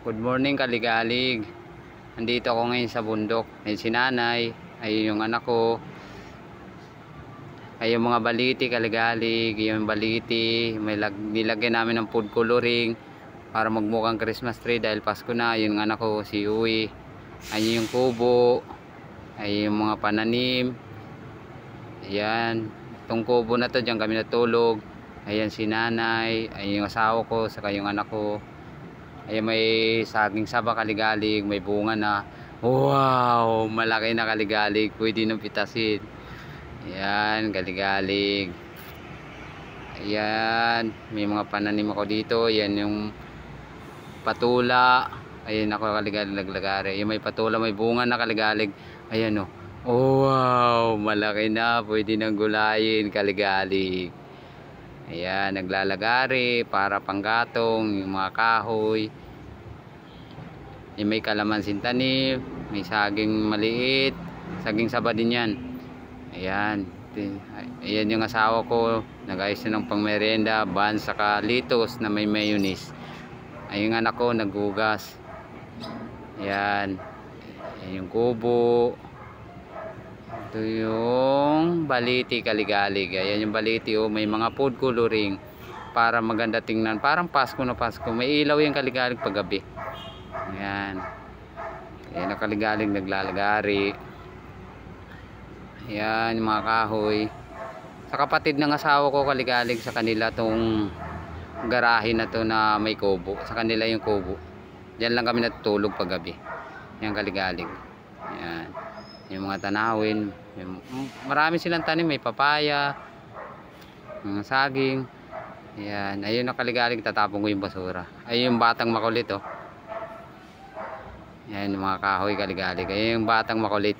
Good morning kaligalig. Andito ako ngayon sa bundok. Ayun si nanay, ayun yung anak ko. Ayun yung mga baliti kaligalig, yung baliti, nilagyan namin ng food coloring para magmukhang Christmas tree dahil Pasko na. Yung anak ko si Uwi. Ayun yung kubo. Ayun yung mga pananim. Ayan, itong kubo na to, diyan kami natulog. Ayan si nanay, ayun yung asawa ko, saka yung anak ko. Ayan, may saging saba kaligalig, may bunga na. Wow, malaki na kaligalig, pwede nang pitasin. Ayan, kaligalig. Ayan, may mga pananim ako dito. Ayan yung patula. Ayan ako kaligalig naglagari. Ayan, may patula, may bunga na kaligalig. Ayan o. Oh, wow, malaki na, pwede nang gulayin kaligalig. Ayan, naglalagari para panggatong, yung mga kahoy. Yung may kalamansin tanim, may saging maliit, saging saba din yan. Ayan, ayan yung asawa ko, nag-ayos na ng pangmerenda, ban saka litos na may mayonnaise. Ayun yung anak ko, naghugas. Ayan, ayan yung kubo. Ito yung baliti kaligalig. Ayan yung baliti, oh, may mga food coloring para maganda tingnan, parang Pasko na Pasko. May ilaw yung kaligalig paggabi. Ayan, ayan ang kaligalig naglalagari. Ayan yung mga kahoy. Sa kapatid ng asawa ko kaligalig, sa kanila tong garahe na to na may kubo, sa kanila yung kubo. Diyan lang kami natutulog paggabi. Ayan kaligalig. Ayan yung mga tanawin, marami silang tanim, may papaya, mga saging. Ayan, ayun ang kaligalig, tatapon ko yung basura. Ayun yung batang makulit, oh. Ayan yung mga kahoy kaligalig, ayun yung batang makulit.